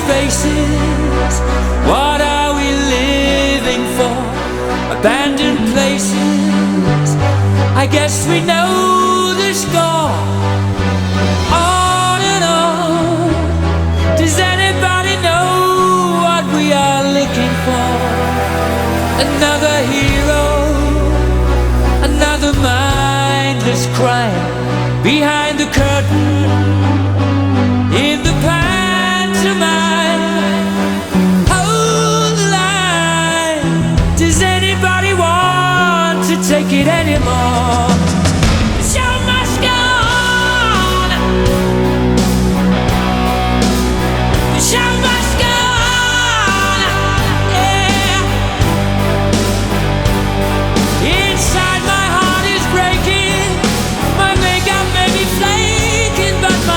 spaces. What are we living for? Abandoned places. I guess we know the score. On and on. Does anybody know what we are looking for? Another hero, another mindless crime behind the curtain in the pantomime. Hold the line. Does anybody want to take it anymore? The show must go on. The show must go on. Yeah. Inside my heart is breaking. My makeup may be flaking, but my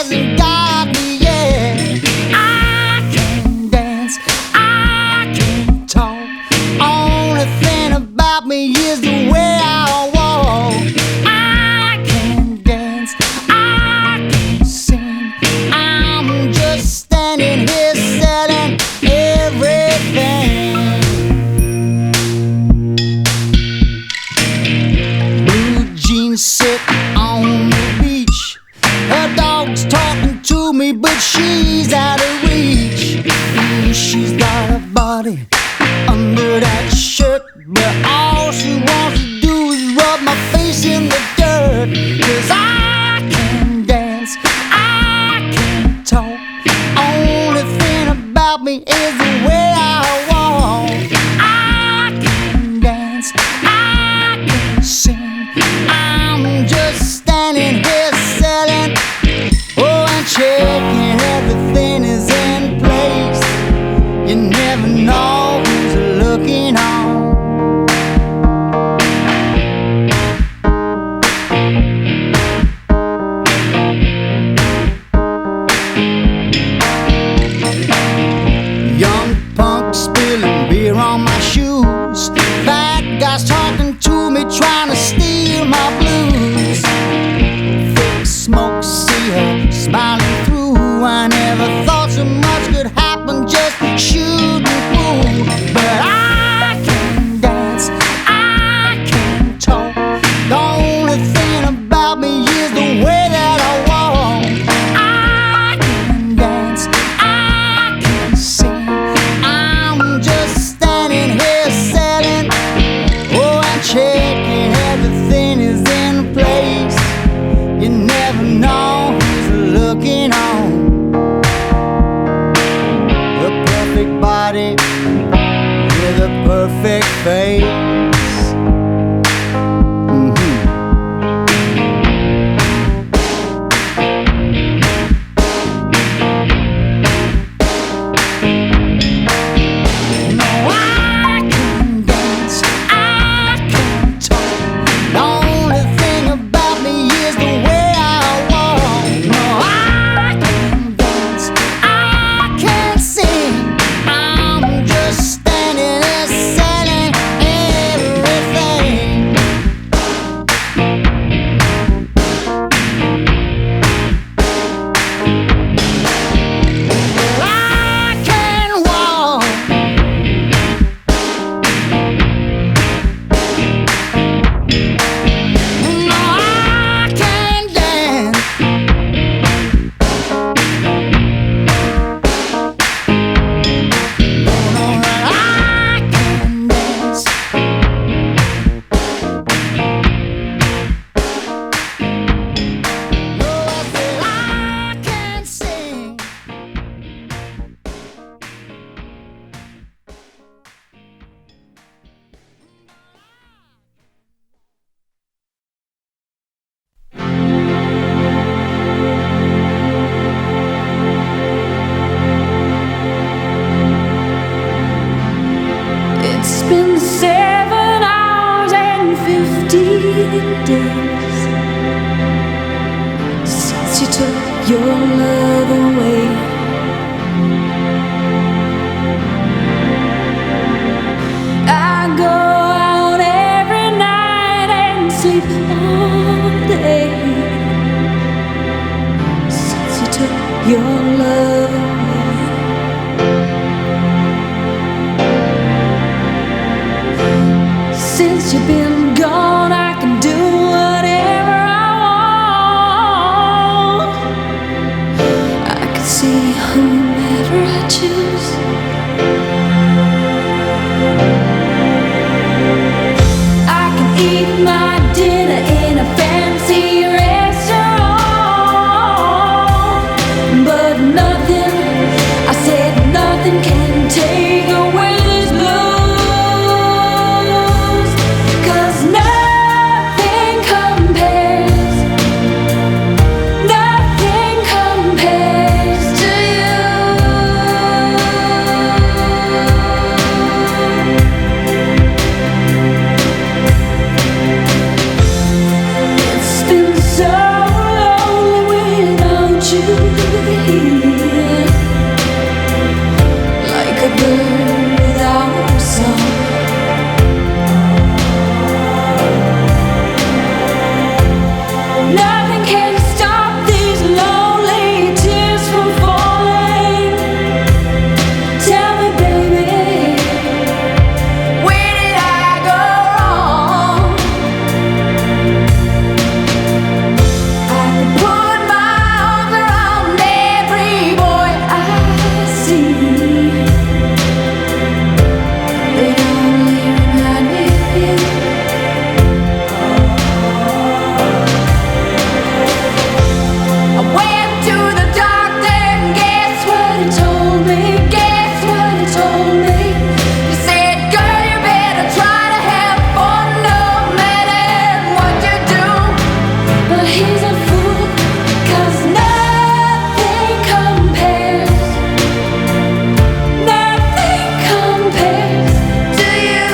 hasn't got me yet. I can dance, I can talk. Only thing about me is the way I walk. I can dance, I can sing. I'm just standing here selling everything. Blue jeans sit on the beach. Her dog's talking to me, but she's out of reach. She's got a body under that shirt, but all she wants to do is rub my face in the dirt. 'Cause I can dance, I can talk. Only thing about me is the way I walk. I can dance, I can sing. I'm just standing here selling, oh, and checking everything is in place. You never know who's looking on. Young punk spilling beer on my shoes. Fat guys talking to me, trying to steal my blues. Thick smoke, see her smiling through. I never thought so much could happen just shooting pool. But I can dance, I can talk. The only thing about me is the way that I walk. I can dance, I can sing. I'm just standing here selling, oh, and checking everything is in place. You never know who's looking on. A perfect body with a perfect face. No, I can dance, I can talk. The only thing about me is the way I walk. No, I can dance, I can sing. I'm just standing there selling everything. I can walk. No, I can dance. No, I can dance. No, I said I can sing. It's been 7 hours and 15 days since you took your love away. I go out every night and sleep all day since you took your love away. Since you've been gone, I can do whatever I want. I can see whomever I choose. I can eat my dinner in a fancy restaurant, but nothing, I said nothing can take away these blues. 'Cause nothing compares, nothing compares to you. here like a bird without a song. Nothing can stop these lonely tears from falling. Tell me, baby, where did I go wrong? I could put my arms around every boy I see. They only remind me of you. I went to the doctor and guess what he told me? Guess what he told me? He said, girl, you better try to have fun no matter what you do. But he's a fool, 'cause nothing compares to you.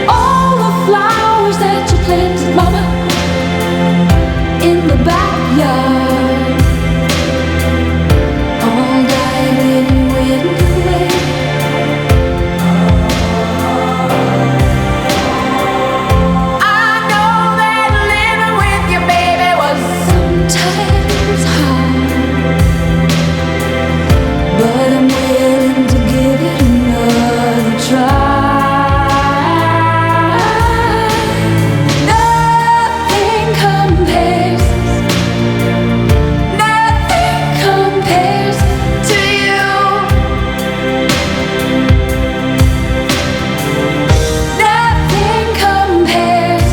All the flowers that you planted, mama, in the backyard, all died when you went away. I know that living with you, baby, was sometimes hard, but I'm willing to give it another try. Nothing compares to you. Nothing compares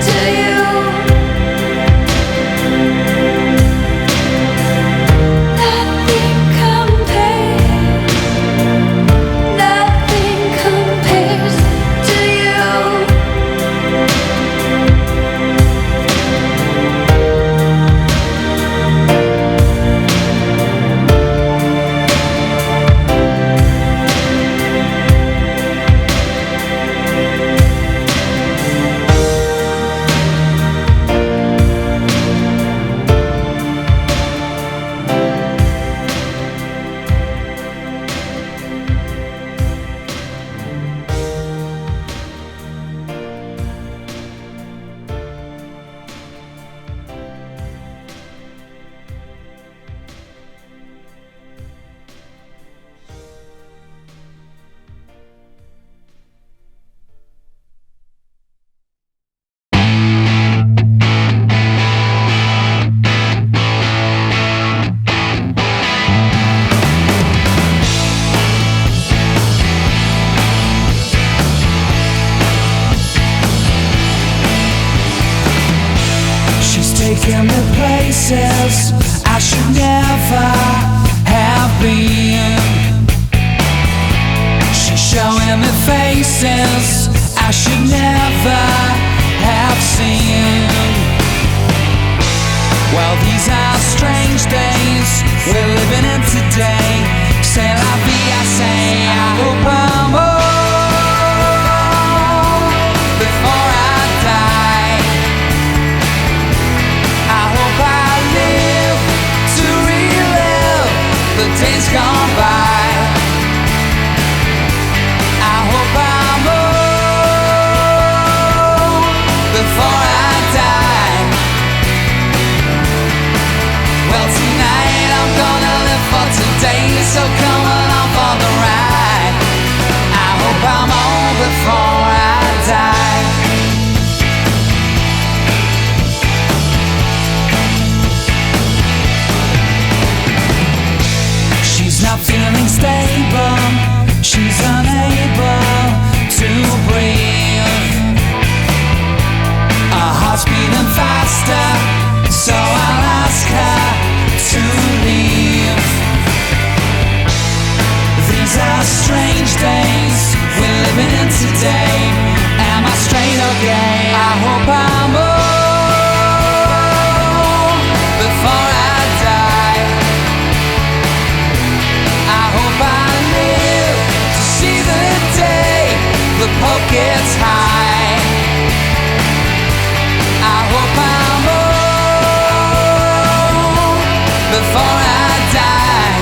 to you. Nothing compares to you. She's taking me places I should never have been. She's showing me faces I should never have seen. Well, these are strange days we're living in today. C'est la vie, I say. I hope I'm old before I die. I hope I live to relive the days gone by. I hope I'm old before I die. Well, tonight I'm gonna live for today, so come along for the ride. I hope I'm old before I die. not feeling stable. She's unable to breathe. Her heart's beating faster, so I'll ask her to leave. These are strange days we're living in today. Am I straight or gay? I hope I'm old before I die. I hope I live to see the day the Pope gets high. I hope I'm old before I die.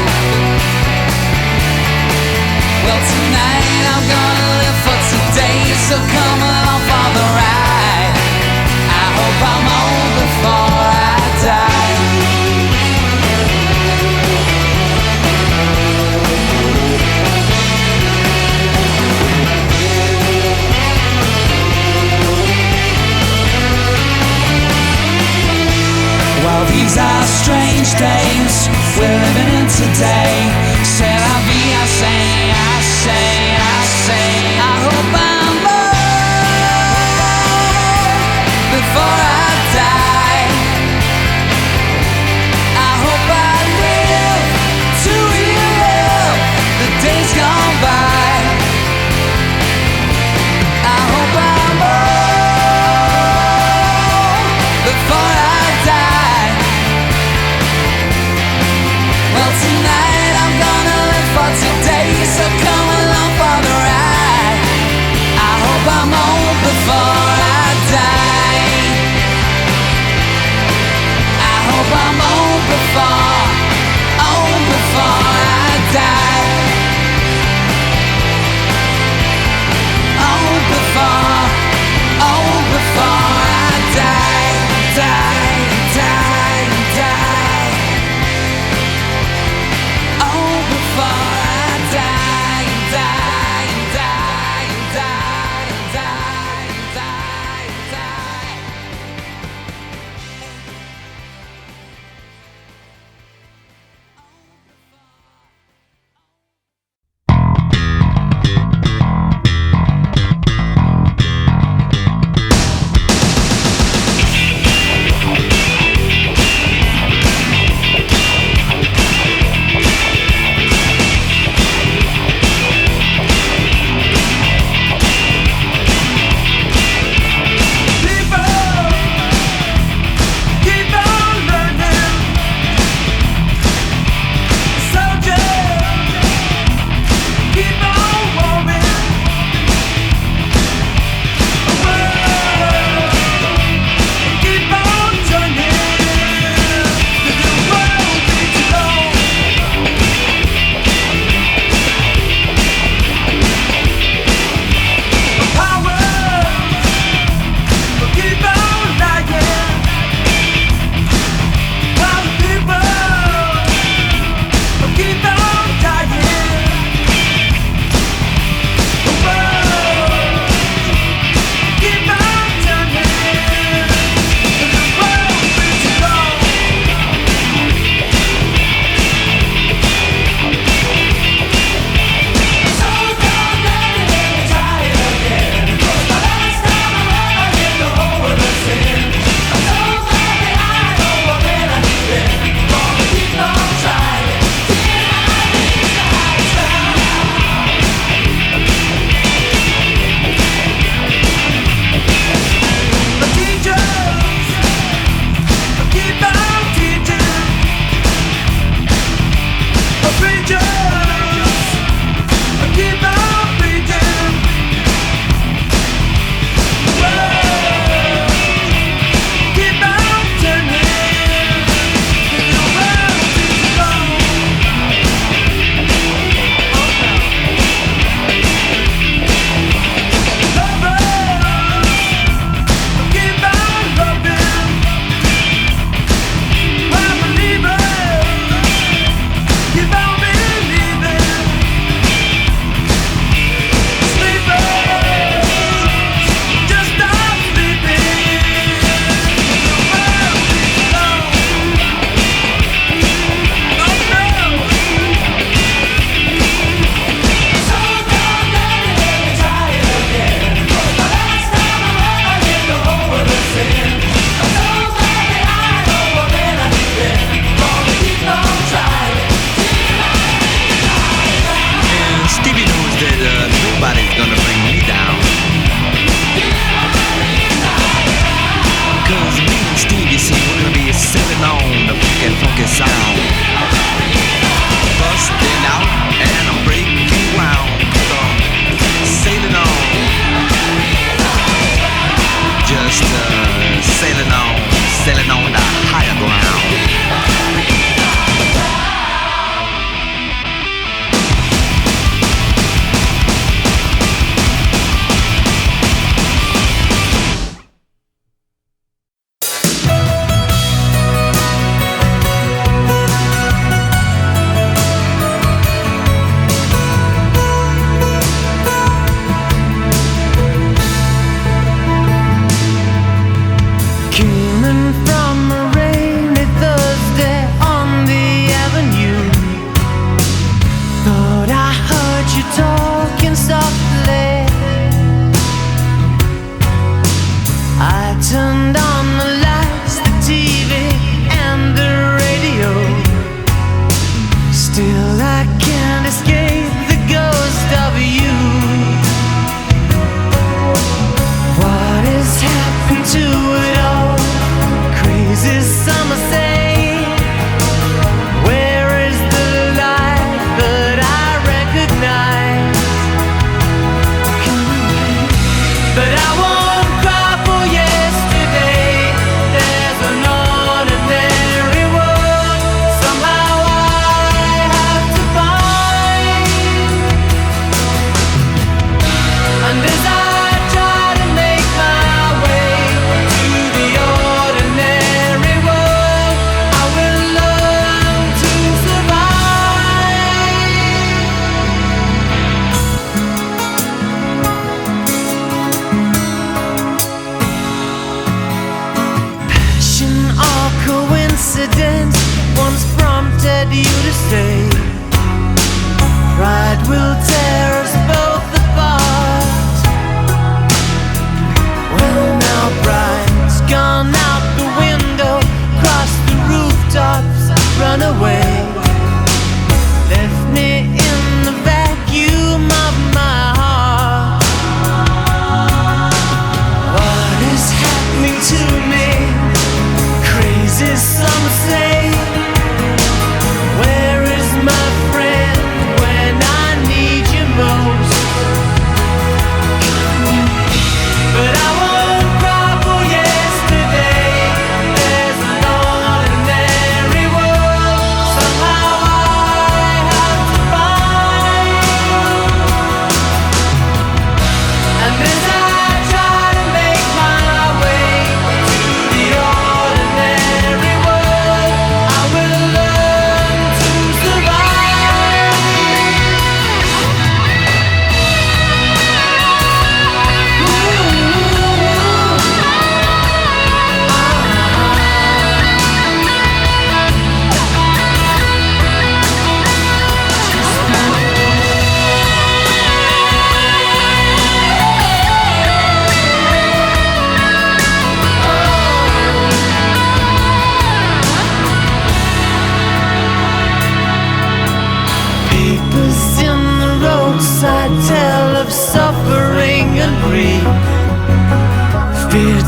Well, tonight I'm gonna live for today, so come along for the ride. I hope I'm old before I die. Well, these are strange days we're living in today. C'est la vie, I say, I say, I say. I hope I'm old nobody's gonna bring me down. Cause me and Steve, you see, we're gonna be sailing on the funky sound. Busting out and I'm breaking ground. Sailing on. Just sailing on the higher ground.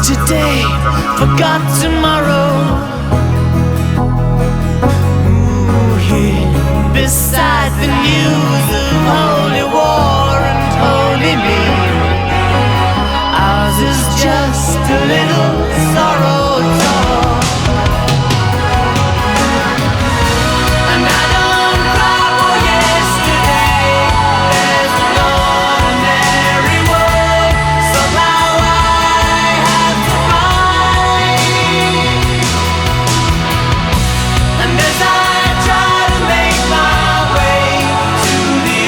Today, forgot tomorrow. Ooh, here beside the news of holy war and holy me. Ours is just a little sorrow talk. And I don't cry for yesterday. There's an ordinary world. Somehow and as I try to make my way to the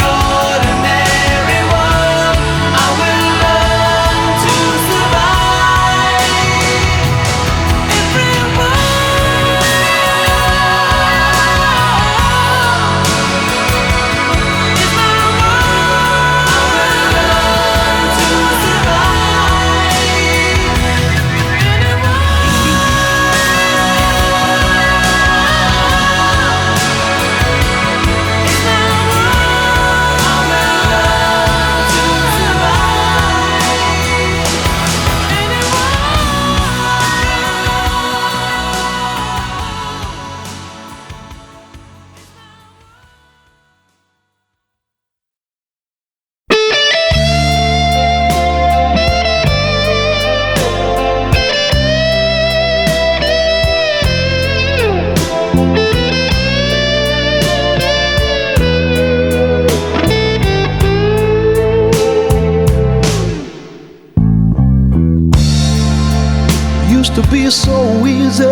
be so easy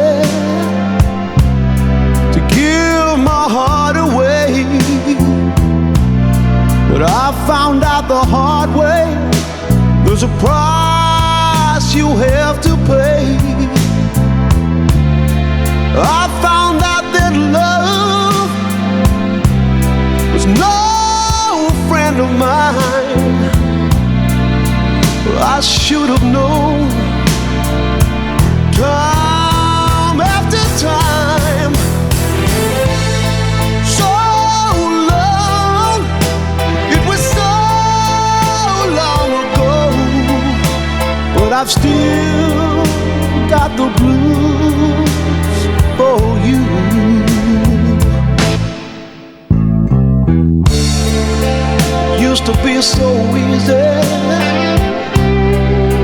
to give my heart away, but I found out the hard way. There's a price you have to pay. I found out that love was no friend of mine. I should have known time after time. So long, it was so long ago, but I've still got the blues for you. Used to be so easy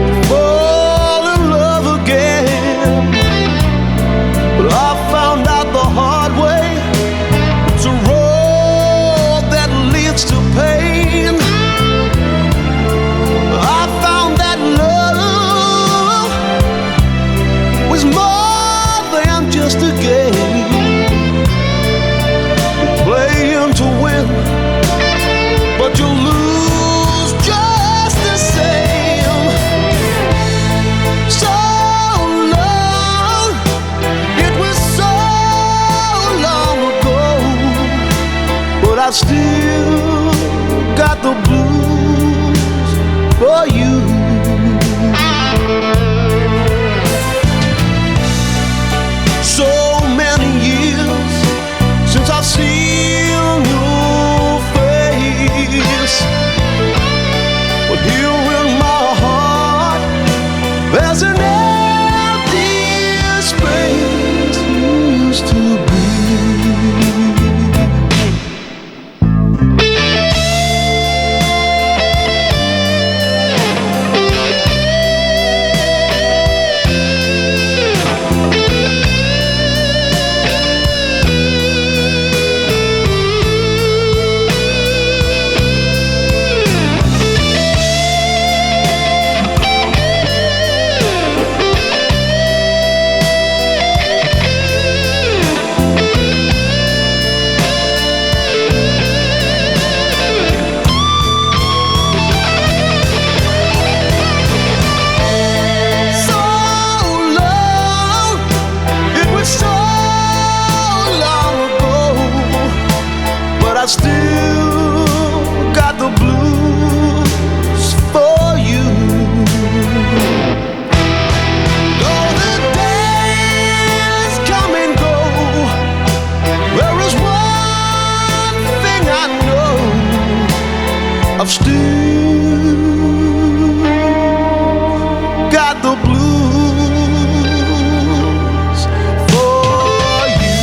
to fall in love again, but I found out the hard way. It's a road that leads to pain. I found that love was more than just a game, playing to win, but you lose just the same. So long, it was so long ago, but I still got the blues for you. So many years since I've seen your face, but here in my heart there's an empty space used to be. So long, it was so long ago, but I still got the blues for you. Though the days come and go, there is one thing I know: I've still got the blues for you.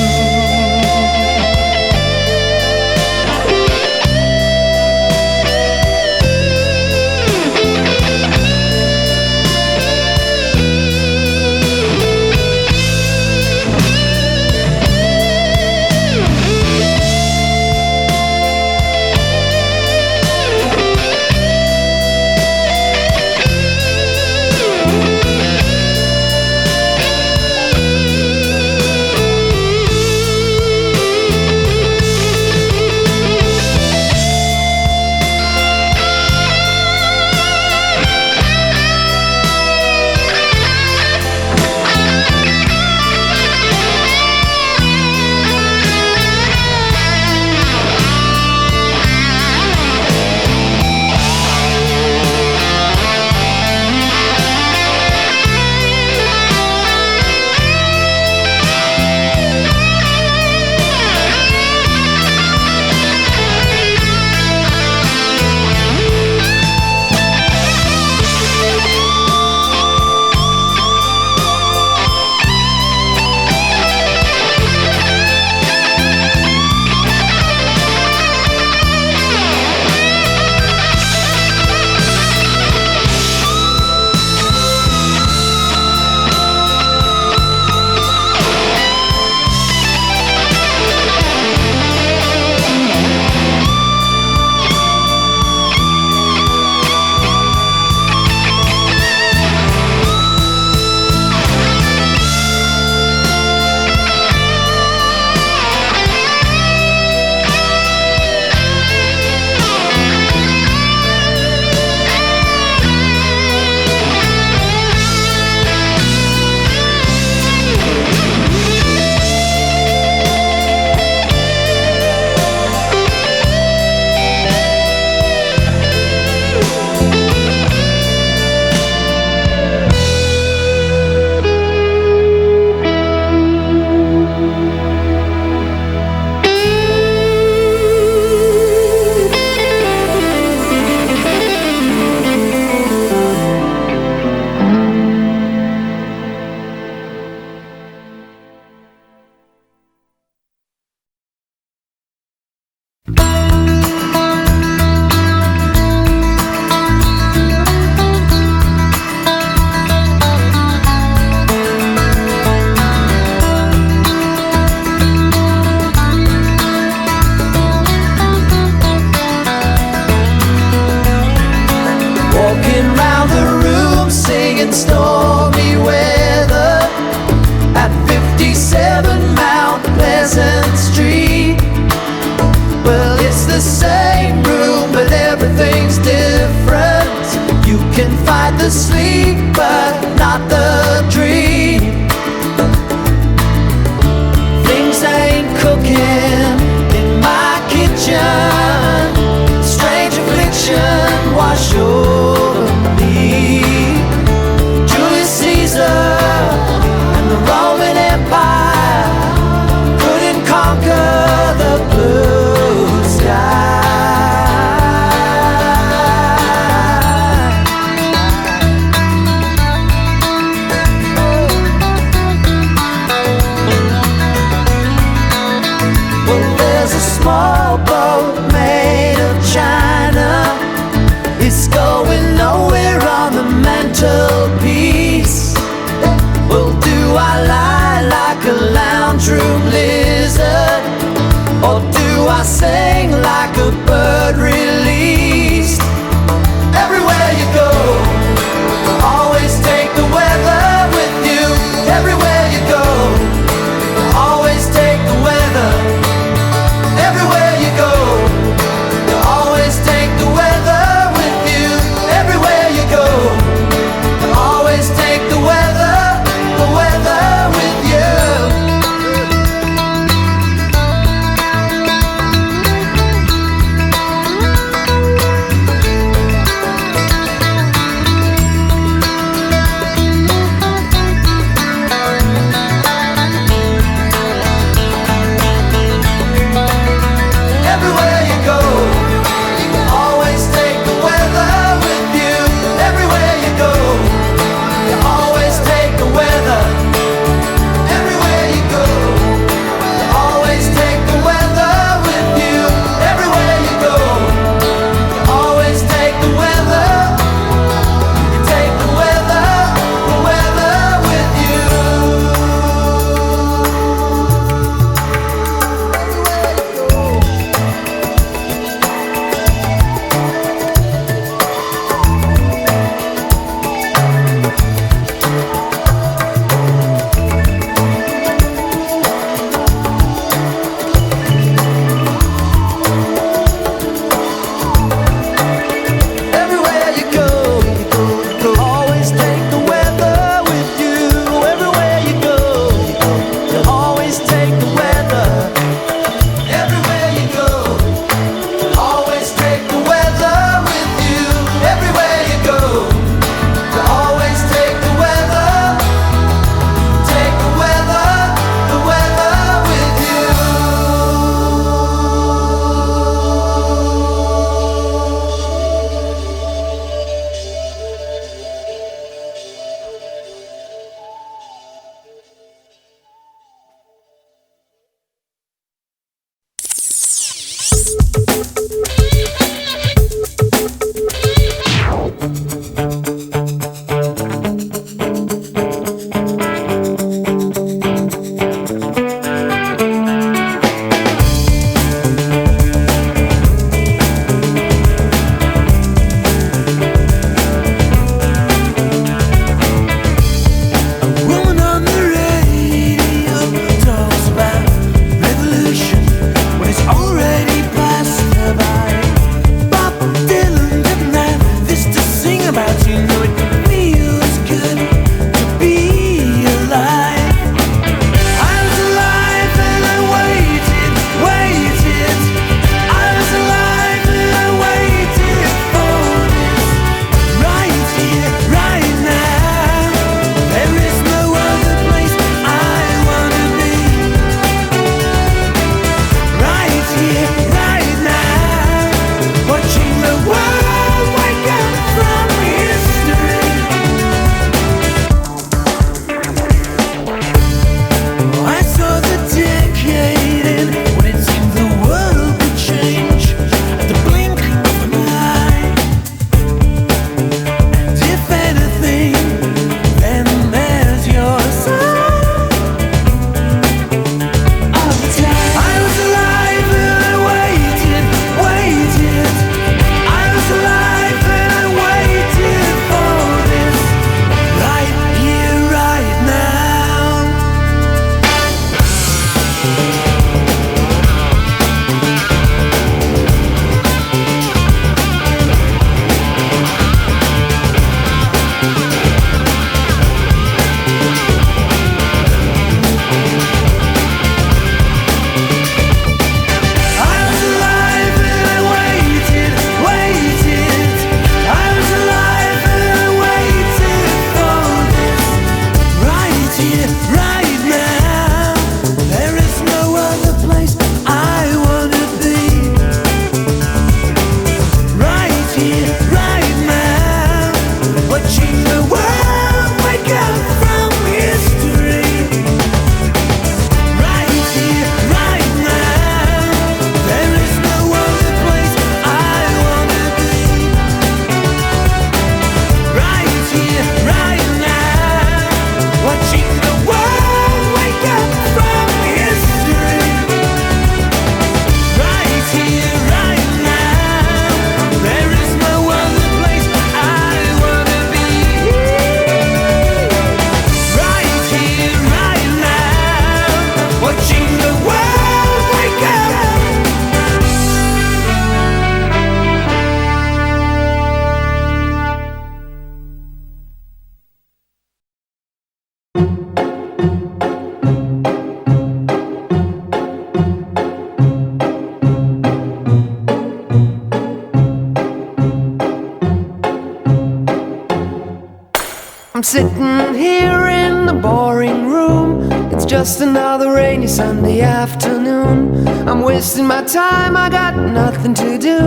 sitting here in the boring room. It's just another rainy Sunday afternoon. I'm wasting my time, I got nothing to do.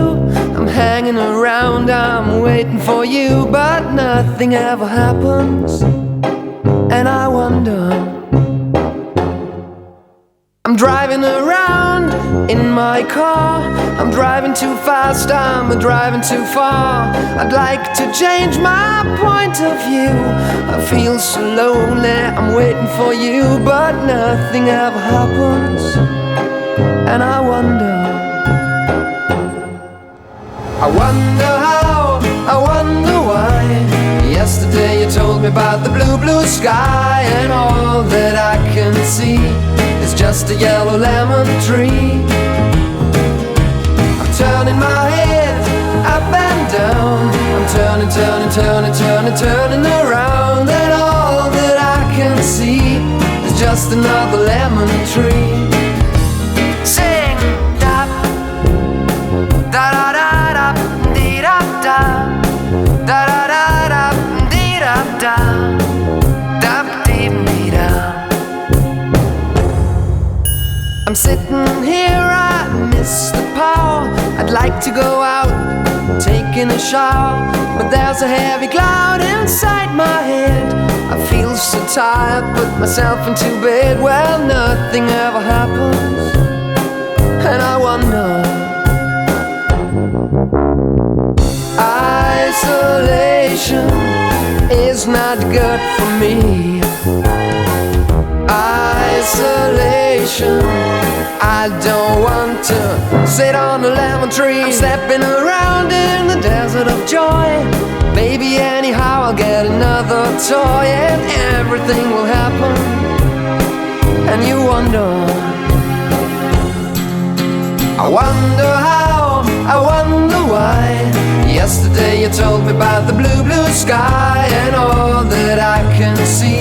I'm hanging around, I'm waiting for you, but nothing ever happens. And I wonder, I'm driving around in my car. I'm driving too fast, I'm driving too far. I'd like to change my point of view. I feel so lonely, I'm waiting for you, but nothing ever happens. And I wonder how, I wonder why. Yesterday you told me about the blue, blue sky, and all that I can see is just a yellow lemon tree. I'm turning my head up and down. I'm turning, turning, turning, turning, turning around, and all that I can see is just another lemon tree. Sing da da da da da dee da da da da da da dee da da da dee dee da. I'm sitting here, I miss the power. I'd like to go out, taking a shower, but there's a heavy cloud inside my head. I feel so tired, put myself into bed. Well, nothing ever happens, and I wonder. Isolation is not good for me. Isolation, I don't want to sit on a lemon tree. I'm stepping around in the desert of joy. Maybe anyhow I'll get another toy, and everything will happen. And you wonder, I wonder how, I wonder why. Yesterday you told me about the blue, blue sky, and all that I can see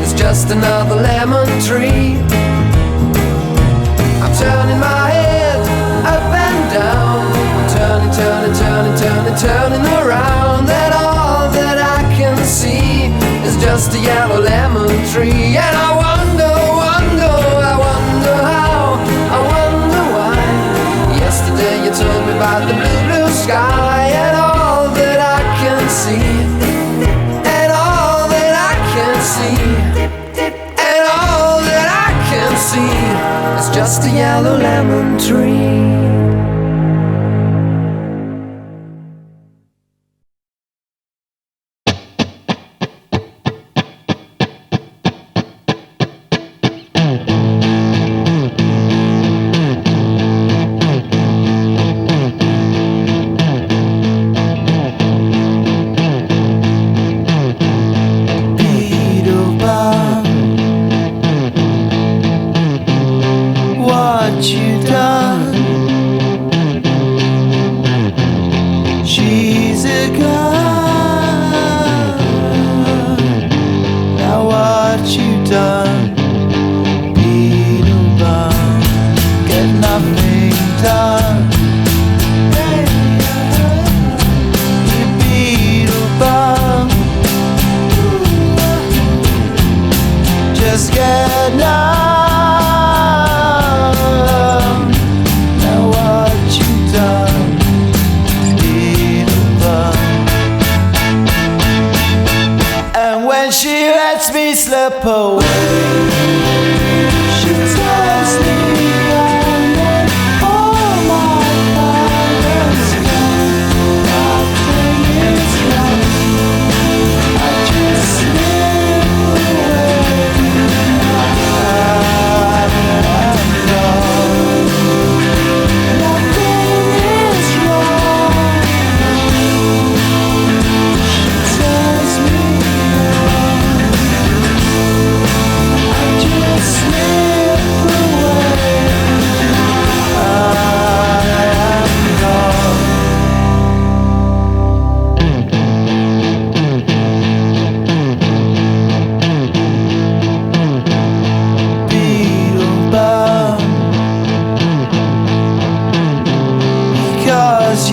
is just another lemon tree. I'm turning my head up and down. I'm turning, turning, turning, turning, turning around, and all that I can see is just a yellow lemon tree. And I wonder, wonder, I wonder how, I wonder why. Yesterday you told me about the blue, blue sky, and all that I can see, and all that I can see, and all that I can see is just a yellow lemon tree.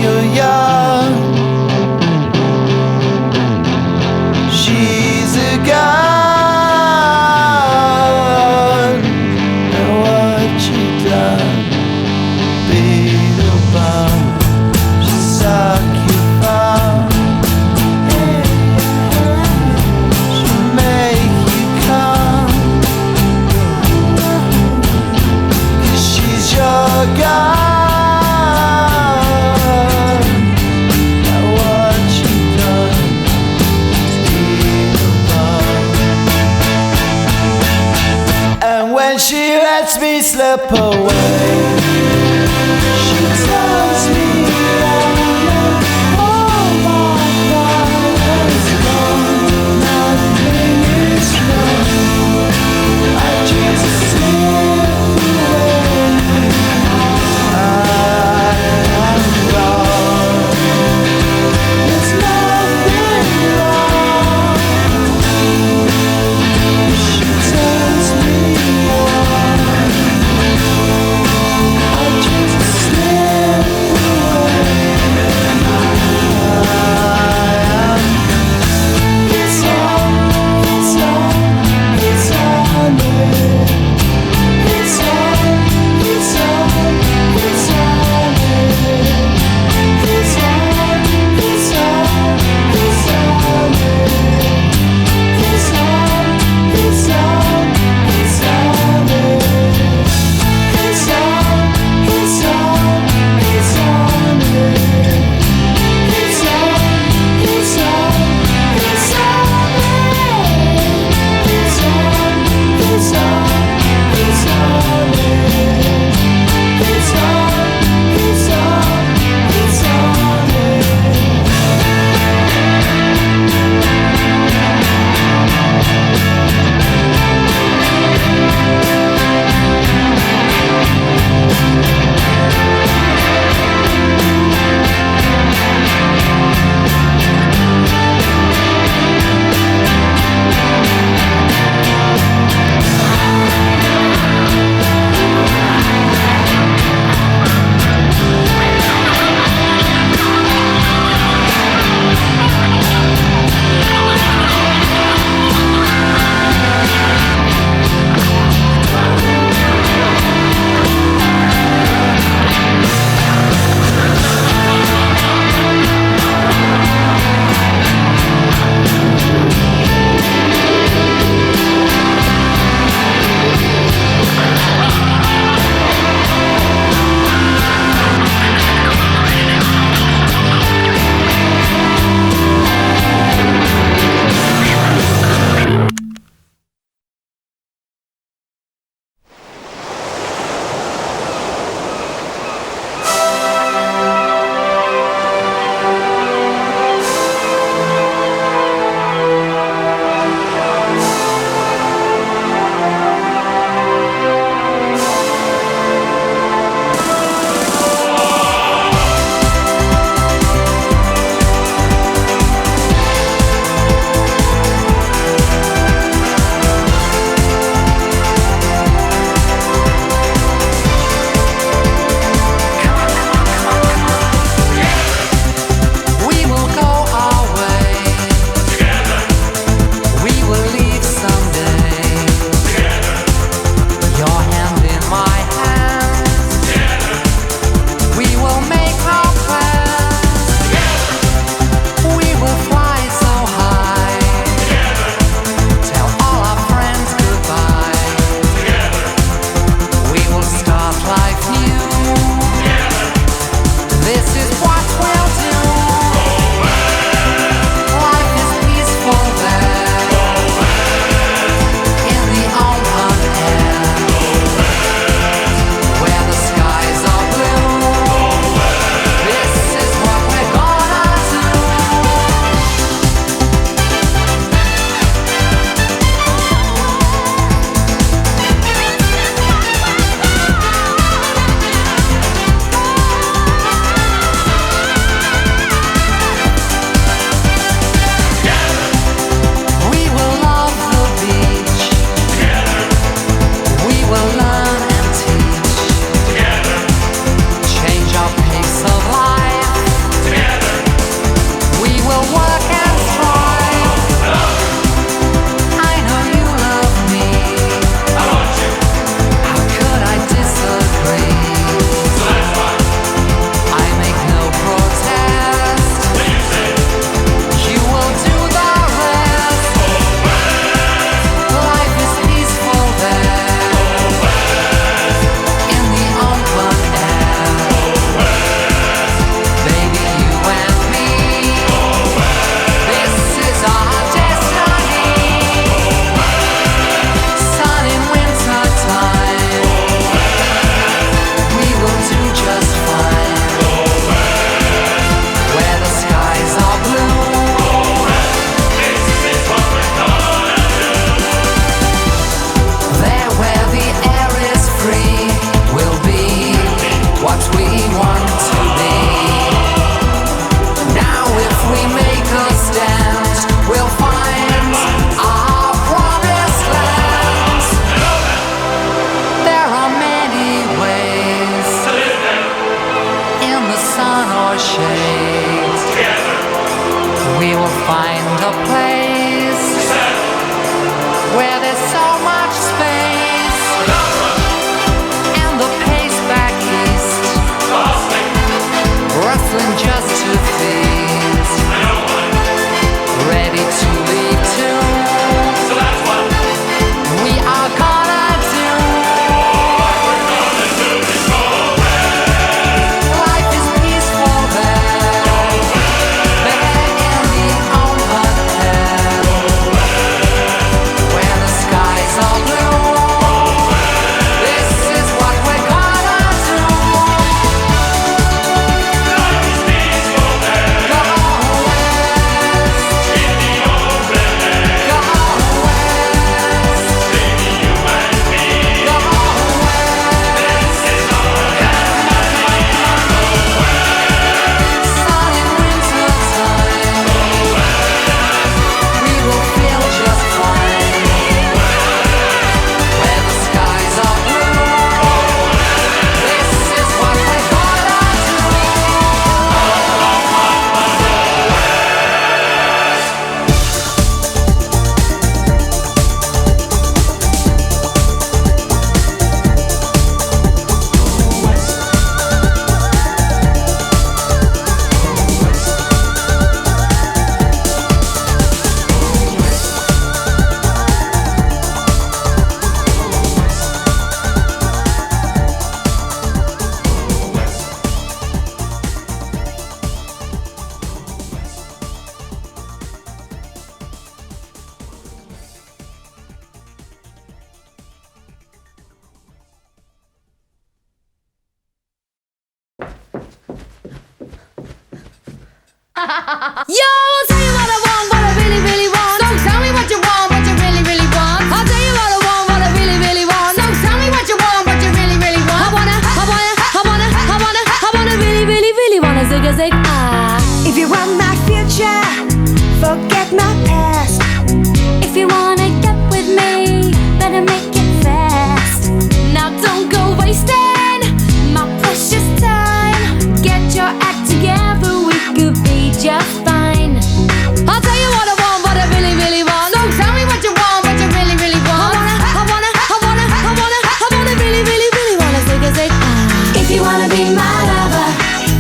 You're young. She's a slip away. She tells me all my fire is gone, nothing is wrong. I just slip away. I am gone. There's nothing wrong. She tells me shades. We will find a place where there's so much space, and the pace back east, rustling just to things, ready to lead to. We are gonna do. Life is peaceful there, there in the open air, where the skies are blue. This is what we're gonna do. Life is peaceful there. Go west in the open air. Go west, baby, you and me. Go west, this is our sun in winter time. We will feel just fine where the skies are blue. This is what we're gonna do. Yo, I'll tell you what I want, what I really, really want. So tell me what you want, what you really, really want. I'll tell you what I want, what I really, really want. So tell me what you want, what you really, really want. I wanna really, really, really wanna zig a zig ah. If you want my future, forget my past. If you wanna get with me, better make it fast. Now don't go wasting my precious time. Get your act together, we could be just fine. I'll tell you what I want, what I really, really want. So tell me what you want, what you really, really want. I wanna really, really, really wanna zig a zig ah. If you wanna be my lover,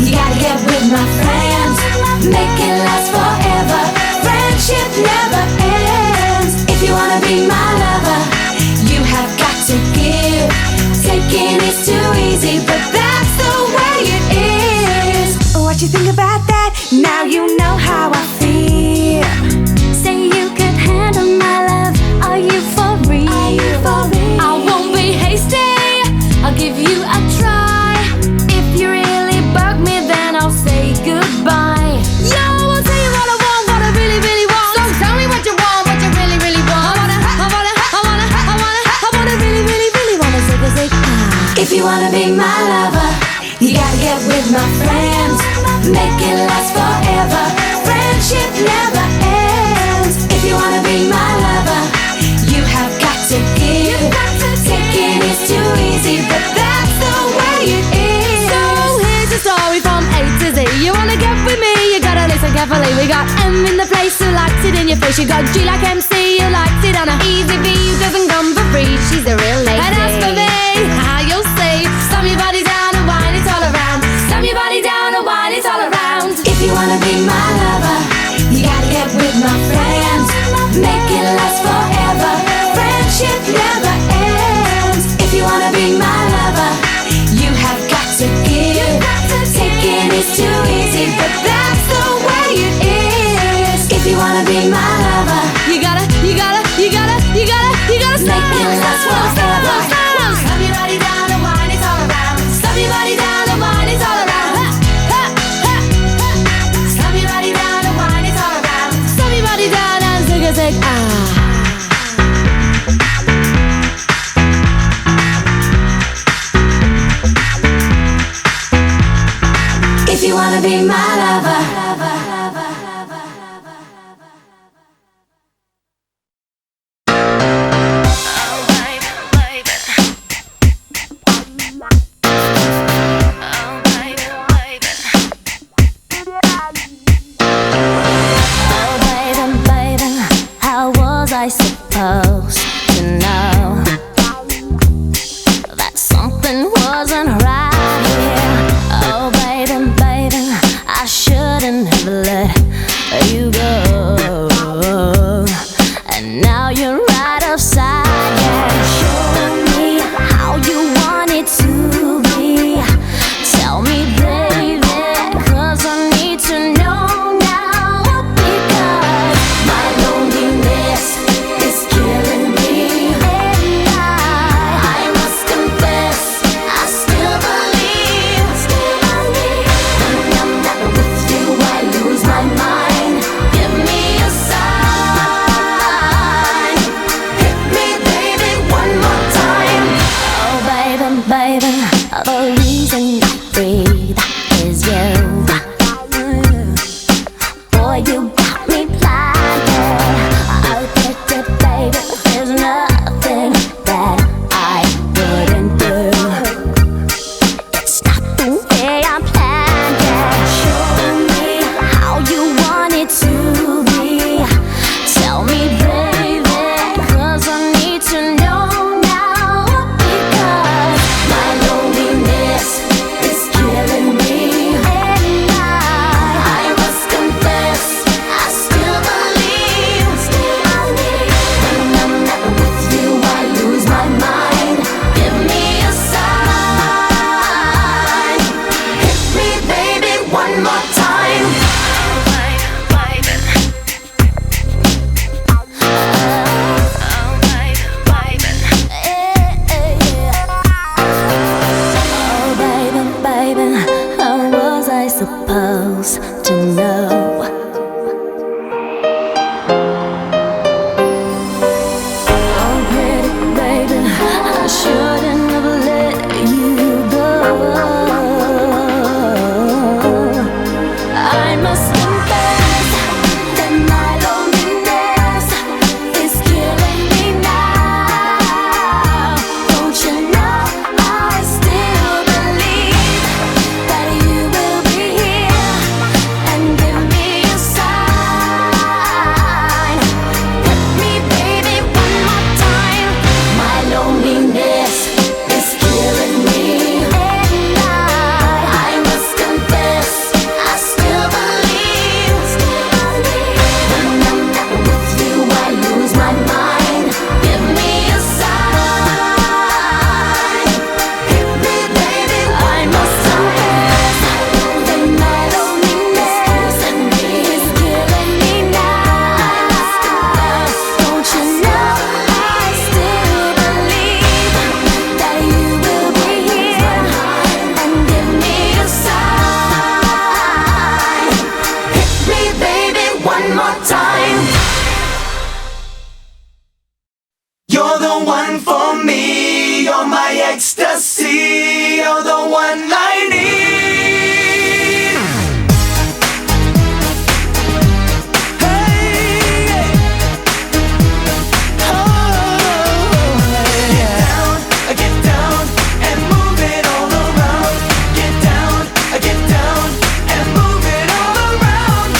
you gotta get with my friends. Make it last forever. Friendship never ends. If you wanna be my lover, you have got to give. Taking is too easy, but that's the way it is. What you think about that? Now you know how I feel. Say you could handle my love. Are you for real? Are you for real? I won't be hasty. I'll give you a try. If you really bug me, then I'll say goodbye. Yo, I'll tell you what I want, what I really, really want. So tell me what you want, what you really, really want. I wanna really, really, really wanna zig a zig ah. If you wanna be my lover, you gotta get with my friends. Make it last forever. Friendship never ends. If you wanna be my lover, you have got to give. Taking is too easy, but that's the way it is. So here's the story from A to Z. You wanna get with me, you gotta listen carefully. We got M in the place who likes it in your face. You got G like MC who likes it on a easy V who doesn't come for free. She's a real lady. And as for me, how you'll say, slam your body down and wine it all around. Slam your body down and wine it all around. If you wanna be my lover, you gotta get with my friends. Make it last forever. Friendship never ends. If you wanna be my lover, you have got to give. Taking is too easy, but that's the way it is. If you wanna be my lover, You gotta make it last forever. Slam your body down and wine it all around. Slam your body down and wine it all around. Slam your body down and wine it all around. Slam your body down and zig a zig ah. If you wanna be my lover. wants to know. Oh, pretty baby, I shouldn't have let you go. I must confess that my loneliness is killing me now. Don't you know I still believe that you will be here and give me a sign. Hit me, baby, one more time. My loneliness is killing me, and I must confess I still believe. When I'm not with you, I lose my mind. Give me a sign. Hit me, baby, I must confess that my loneliness and me is killing me now. Don't you know I still believe that you will be here and give me a sign. Hit me, baby, one more time. You're the one for me, you're my ecstasy, you're the one I need. Hey, oh, get down and move it all around. Get down and move it all around.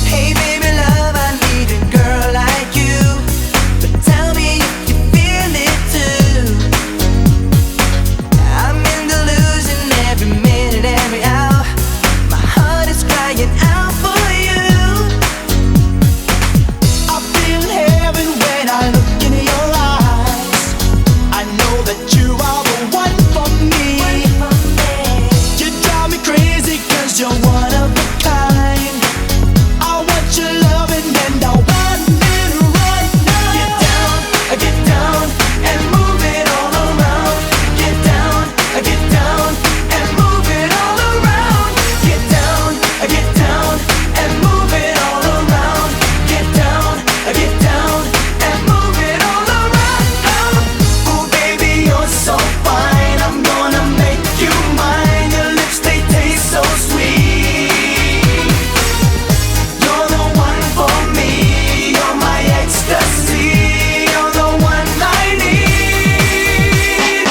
Hey baby love, I need a girl like you. But tell me if you feel it too. I'm in delusion every minute, every hour. My heart is crying out for you. I feel heaven when I look into your eyes. I know that you are the one for me. You drive me crazy 'cause you're one of a kind. I want your loving and I want it right now. Get down and move it all around. Get down and move it all around. Get down and move it all around. Get down and move it all around. Oh baby, you're so fine. I'm gonna make you mine. Your lips, they taste so sweet. You're the one for me. You're my ecstasy. You're the one I need.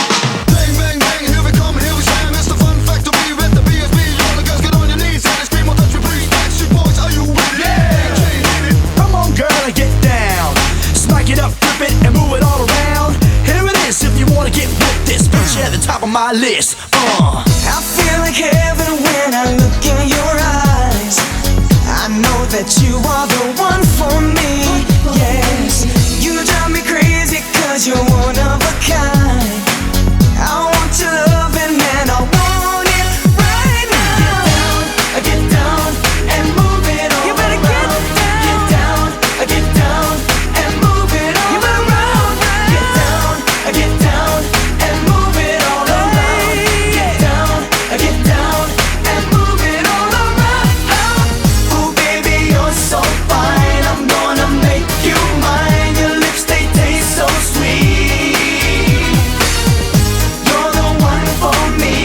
Bang, bang, bang, here we come, here we stand. It's the fun fact to be with the BSB. All the girls get on your knees and scream, or touch me, please. Backstreet Boys, are you with it? Come on, girl, and get down. Smack it up, flip it, and move it all around. Here it is, if you wanna get with this. Put you at the top of my list. I feel like heaven when I look in your eyes. I know that you are the one for me. Yes, you drive me crazy 'cause you're one of a kind. I want your loving and I want it right now. Get down and move it all around. You better get down and move it all around. Get down and move it all around. Get down and move it all around. Oh baby, you're so fine. I'm gonna make you mine. Your lips, they taste so sweet. You're the one for me.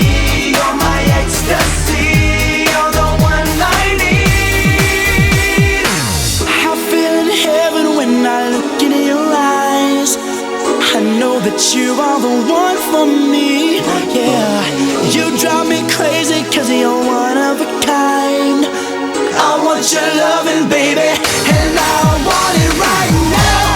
You're my ecstasy. You're the one I need. I feel in heaven when I look into your eyes. I know that you are the one for me. Yeah, you drive me crazy 'cause you're one of a kind. I want your loving, baby, and I want it right now.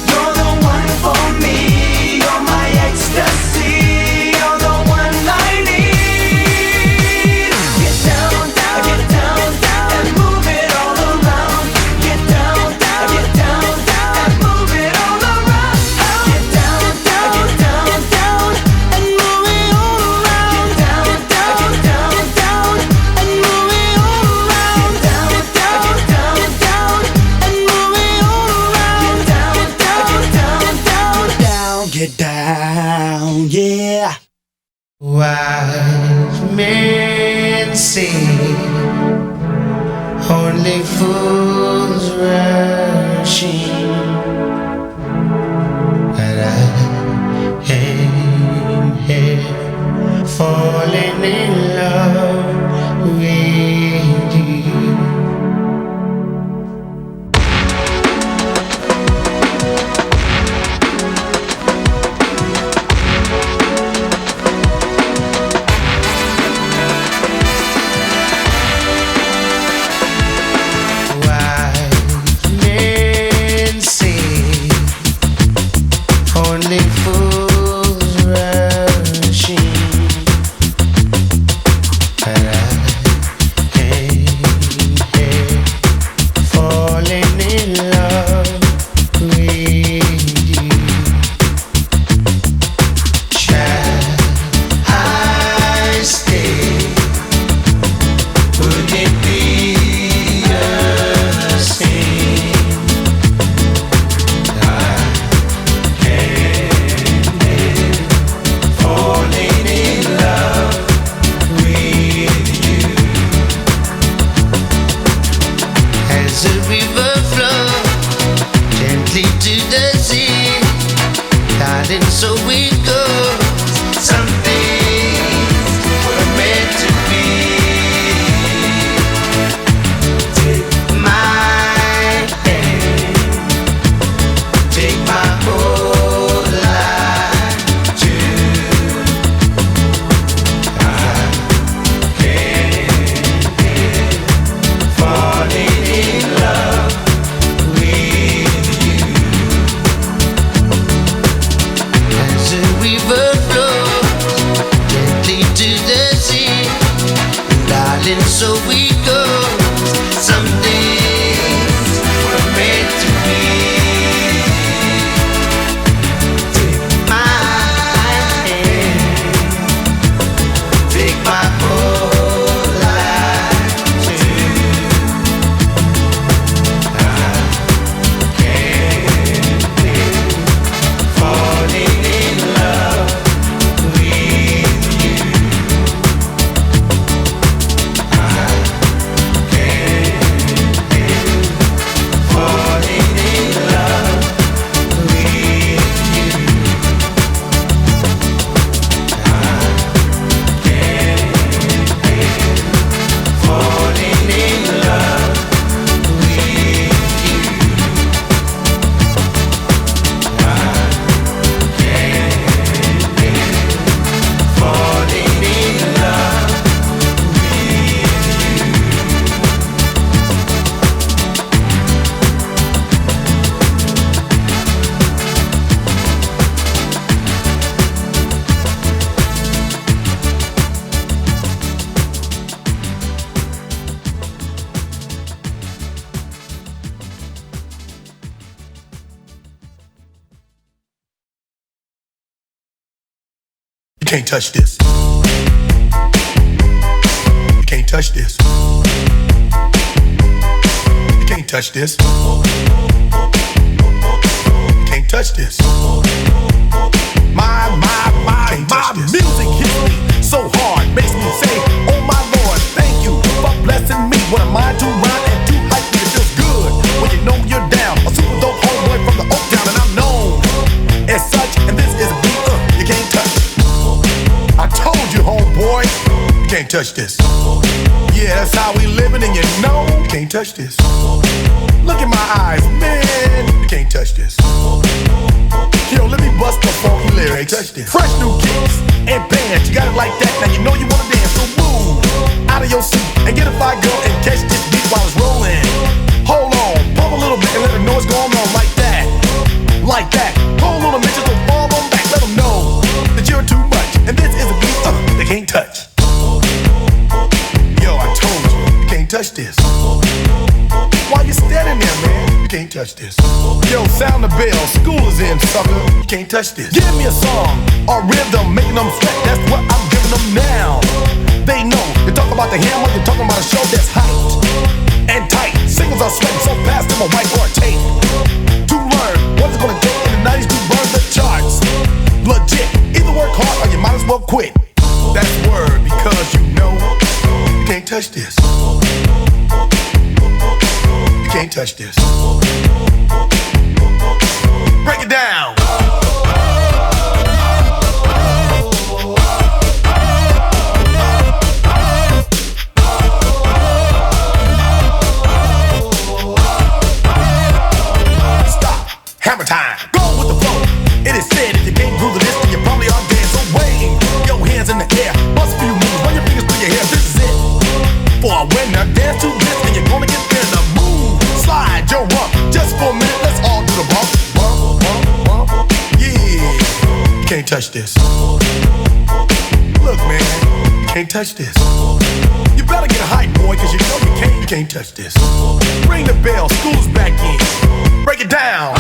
You're the one for me. You're my ecstasy. You're the one I need. Get down and move Wise men say only fools rushing, but I am here falling in love with you. You can't touch this. You can't touch this. You can't touch this. You can't touch this. My music hits me so hard, makes me say, oh my Lord, thank you for blessing me. What am I to rhyme and to hype me? It feels good when you know you're down. A super dope homeboy from the Oak Town, and I'm known as such. And this is a beat you can't touch. I told you, homeboy, you can't touch this. Yeah, that's how we living, and you know you can't touch this. Look in my eyes, man, you can't touch this. Yo, let me bust the funky lyrics. Fresh new kicks and bands, you got it like that. Now you know you wanna dance, so move out of your seat and get a fire girl and catch this beat while it's rolling. Hold on, pump a little bit and let them know what's going on like that. Like that. Hold on a minute, just don't fall on back. Let them know that you're too much. And this is a beat they can't touch. Yo, I told you, you can't touch this. Why you standing there, man? You can't touch this. Yo, sound the bell, school is in, sucker. You can't touch this. Give me a song, a rhythm, making them sweat. That's what I'm giving them now. They know, you talk about the hammer, you're talking about a show that's hyped and tight. Singles are sweating so fast, them a whiteboard tape. To learn what it's gonna take in the 90s to burn the charts. Legit, either work hard or you might as well quit. touch this. You can't touch this. Break it down. Stop. Hammer time. Go with the flow. It is said if you can't groove this, then you probably are dead. So wave your hands in the air. Bust a few moves. Run your fingers through your hair. This is it. For a winner, dance to this, and you're gonna get there. The move, slide your rump. Just for a minute, let's all do the bump. Bump, bump, bump. Yeah. You can't touch this. Look, man, you can't touch this. You better get a hype, boy, cause you know you can't touch this. Ring the bell, school's back in. Break it down.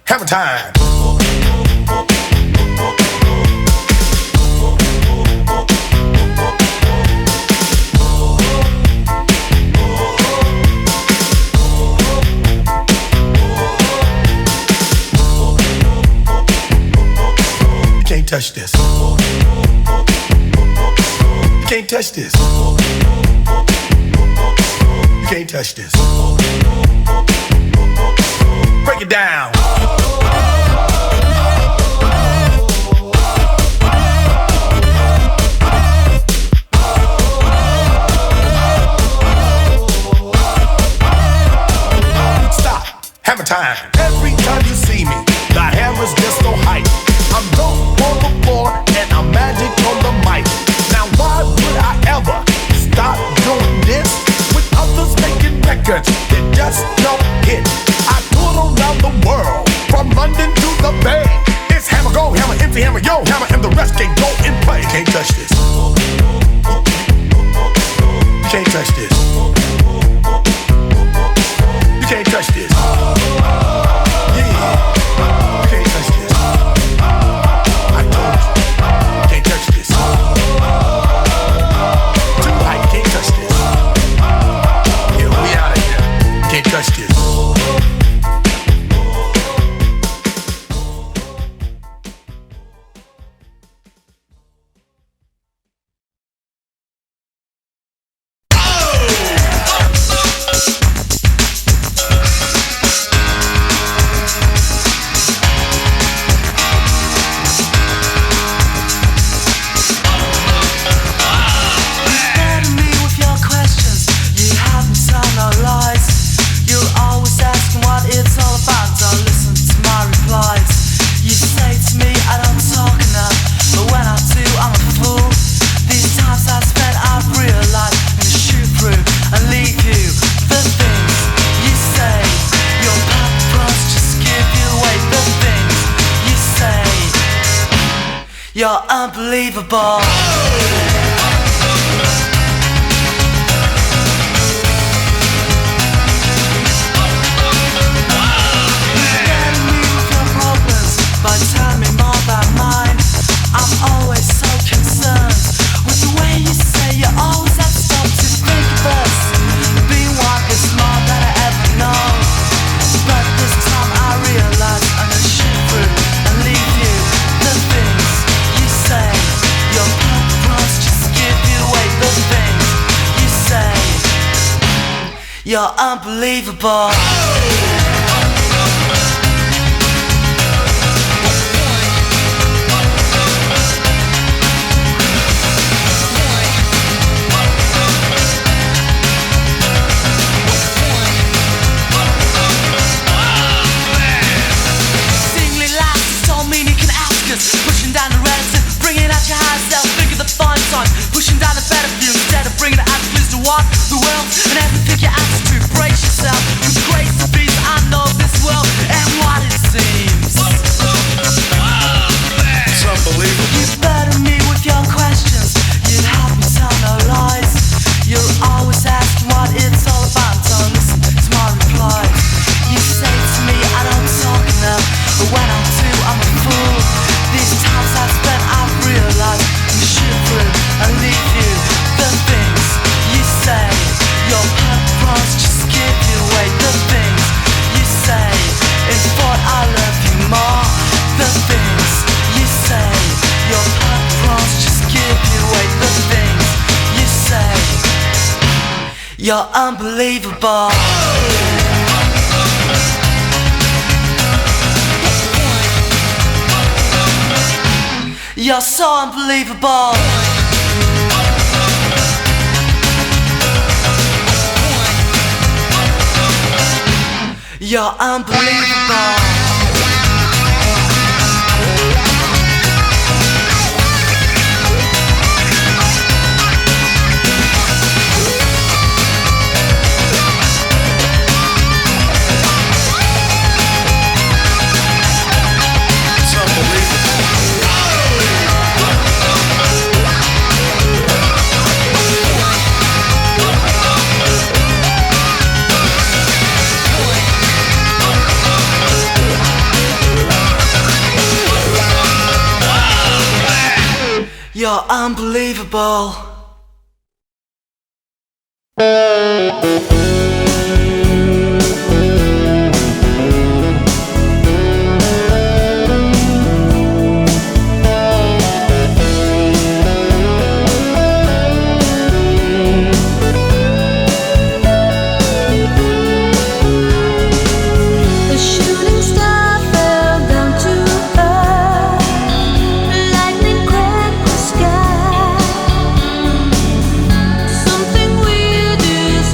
Hammer time. You can't touch this. You can't touch this. You can't touch this. Break it down. Hammer time. Every time you see me, the hammer's just so hype. I'm dope on the floor and I'm magic on the mic. Now why would I ever stop doing this? With others making records that just don't hit. I tour around the world, from London to the Bay. It's hammer go, hammer empty, hammer yo, hammer, and the rest can go and play. You can't touch this. You can't touch this. You can't touch this. Yeah. You can't touch this. I told you. You can't touch this. Too high, you can't touch this. Yeah, we out of here. You can't touch this. You're unbelievable. But tell me more about mine. I'm always so concerned with the way you say you always have to stop to think of us. Being one is more than I ever know. But this time I realize I'm gonna shoot through and leave you. The things you say, your purpose just give you away. The things you say, you're unbelievable. Pushing down the relative, bringing out your high self. Think of the fun times, pushing down the better view instead of bringing it out to the what, the world, and everything you're asked to. Brace yourself with grace. You're unbelievable. You're so unbelievable. You're unbelievable. You're unbelievable. A shooting star fell down to earth. Lightning cracked the sky. Something weird is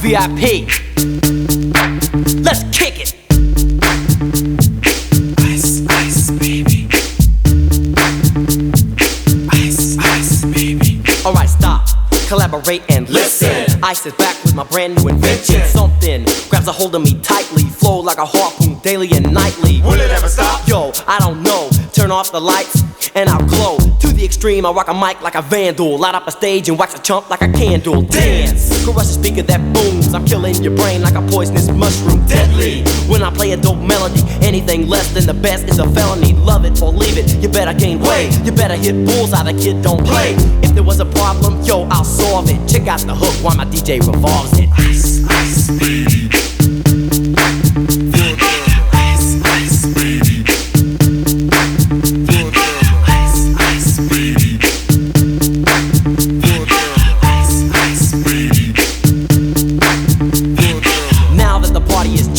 VIP. Let's kick it. Ice, ice, baby. Ice, ice, baby. Alright, stop, collaborate and listen. Ice is back with my brand new invention. Something grabs a hold of me tightly, flow like a harpoon daily and nightly. Will it ever stop? Yo, I don't know. Turn off the lights and I'll glow. To the extreme, I rock a mic like a vandal. Light up a stage and wax a chump like a candle. Dance, crush a speaker that booms. I'm killing your brain like a poisonous mushroom. Deadly, when I play a dope melody. Anything less than the best is a felony. Love it or leave it, you better gain weight. You better hit bullseye, the kid don't play. If there was a problem, yo, I'll solve it. Check out the hook while my DJ revolves it. Ice, ice, baby. Ice, ice, baby.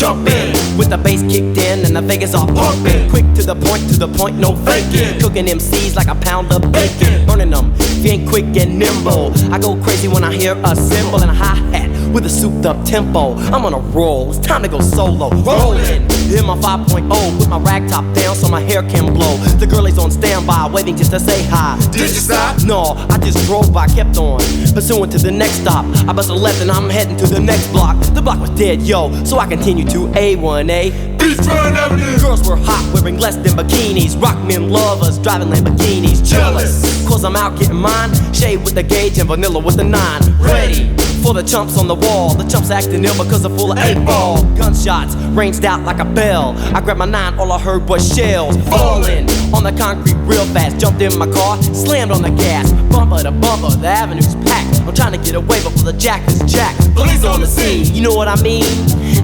jumping. With the bass kicked in and the Vegas all pumping. Quick to the point, no faking. Cooking MCs like a pound of bacon. Burning them, if you ain't quick and nimble. I go crazy when I hear a cymbal and a hi-hat with a souped up tempo. I'm on a roll, it's time to go solo. Rolling, in my 5.0 with my rag top down so my hair can blow. The girl is on standby, waiting just to say hi. Did you stop? No, I just drove by, kept on pursuing to the next stop. I bust a left and I'm heading to the next block. The block was dead, yo, so I continued to A1A. Beachfront Avenue. Girls were hot, wearing less than bikinis. Rock men lovers, driving Lamborghinis. Jealous, cause I'm out getting mine. Shade with the gauge and vanilla with the 9. Ready for the chumps on the wall. The chumps acting ill because they're full of 8-ball. Gunshots ranged out like a bell. I grabbed my 9, all I heard was shells falling on the concrete real fast. Jumped in my car, slammed on the gas. Bumper to bumper, the avenue's packed. I'm trying to get away before the jack is jacked. Police on the scene, you know what I mean?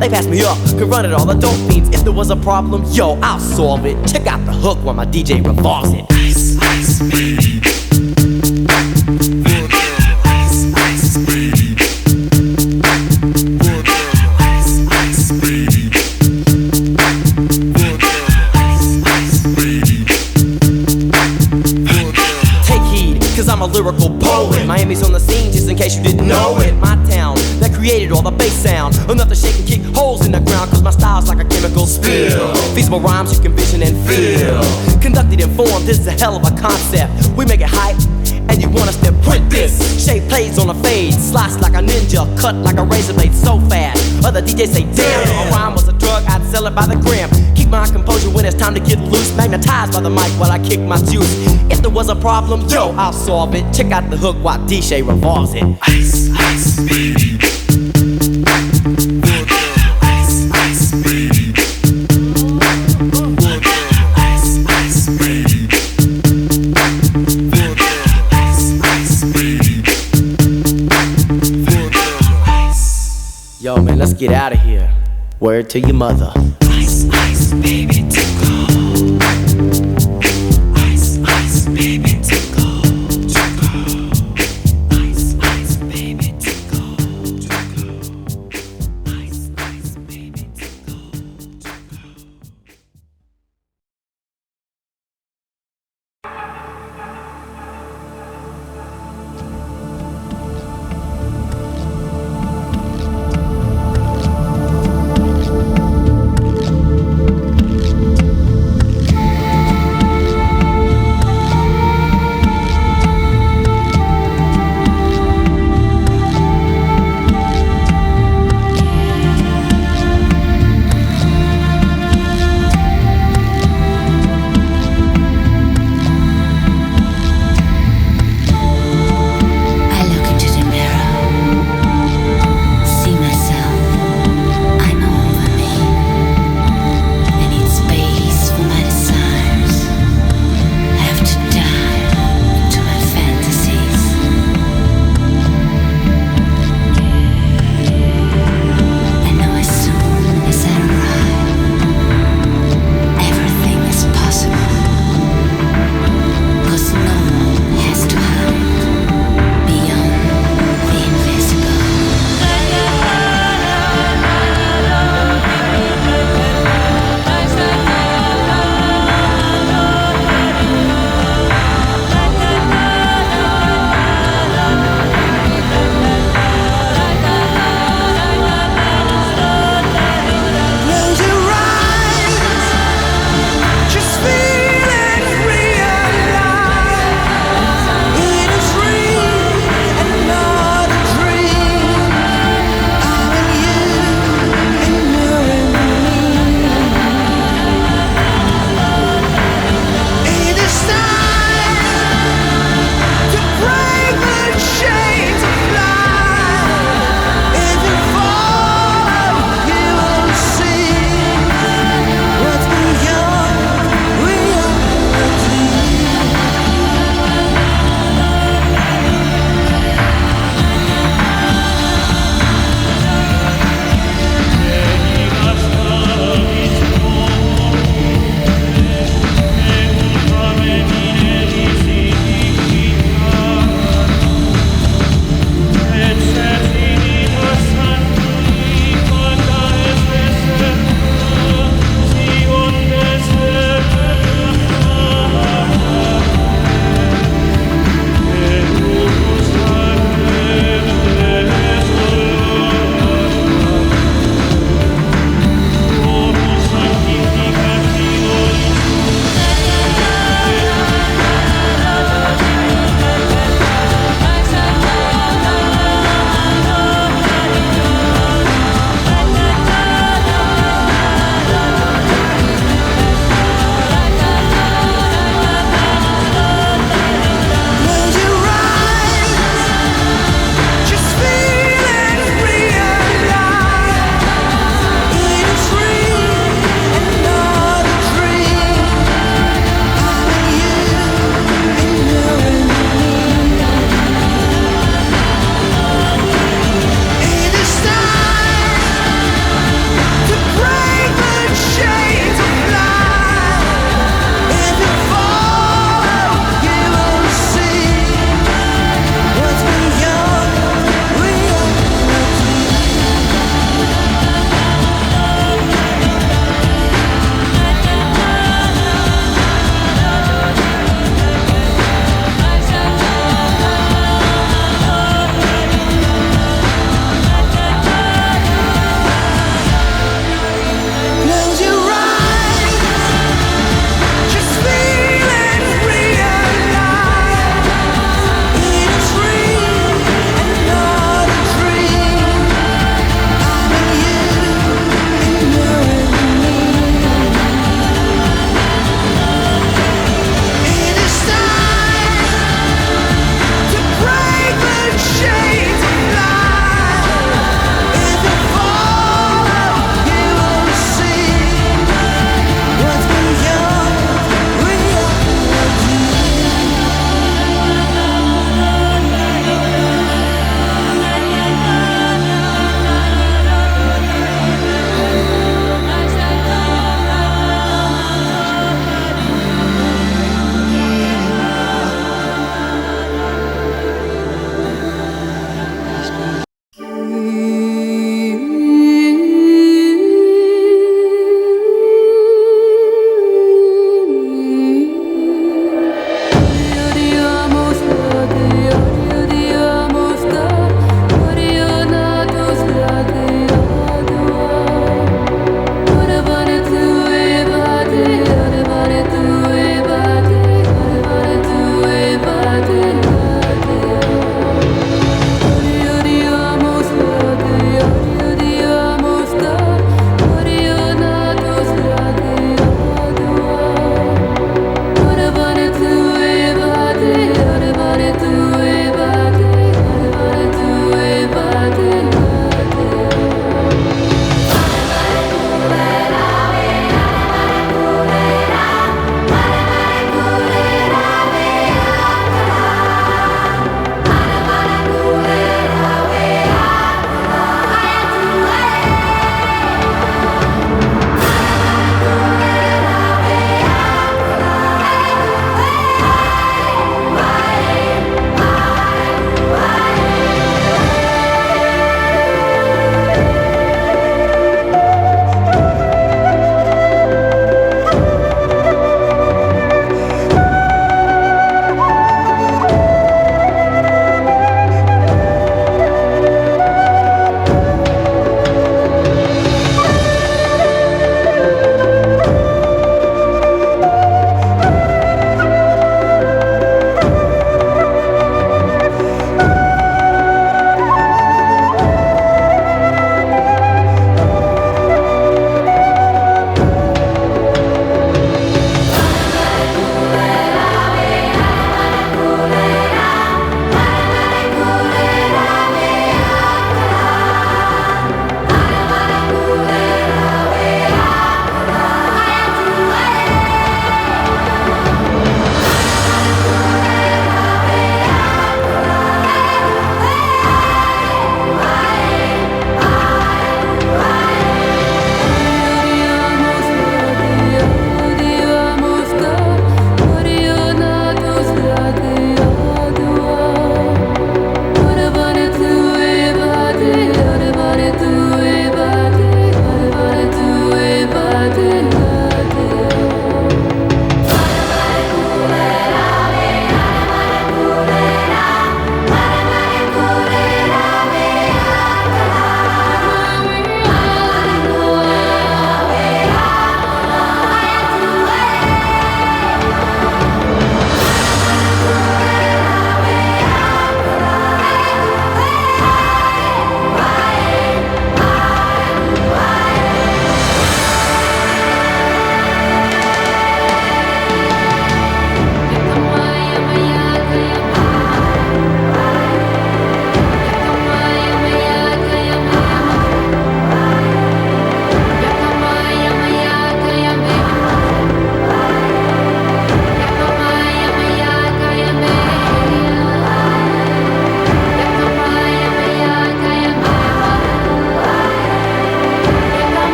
They passed me up, could run it all, the dope fiends. If there was a problem, yo, I'll solve it. Check out the hook while my DJ revolves it. Ice, ice, baby. Ice, ice, baby. Ice, ice, baby. Ice, ice, baby. Take heed, cause I'm a lyrical poet. Miami's on the scene, just in case you didn't know it. My town, that created all the bass sound. Enough to shake and kick holes in the ground, cause my style's like a chemical spill. Feasible rhymes you can vision and feel. Conducted in form, this is a hell of a concept. We make it hype, and you want us to print this. Shape plays on a fade, slice like a ninja, cut like a razor blade so fast. Other DJs say, damn, if a rhyme was a drug, I'd sell it by the gram. Keep my composure when it's time to get loose. Magnetized by the mic while I kick my juice. If there was a problem, yo, I'll solve it. Check out the hook while DJ revolves it. Ice, ice, baby. Ice, ice, baby. Ice, ice, baby. Ice, ice, baby. Yo, man, let's get out of here. Word to your mother. Ice, ice, baby.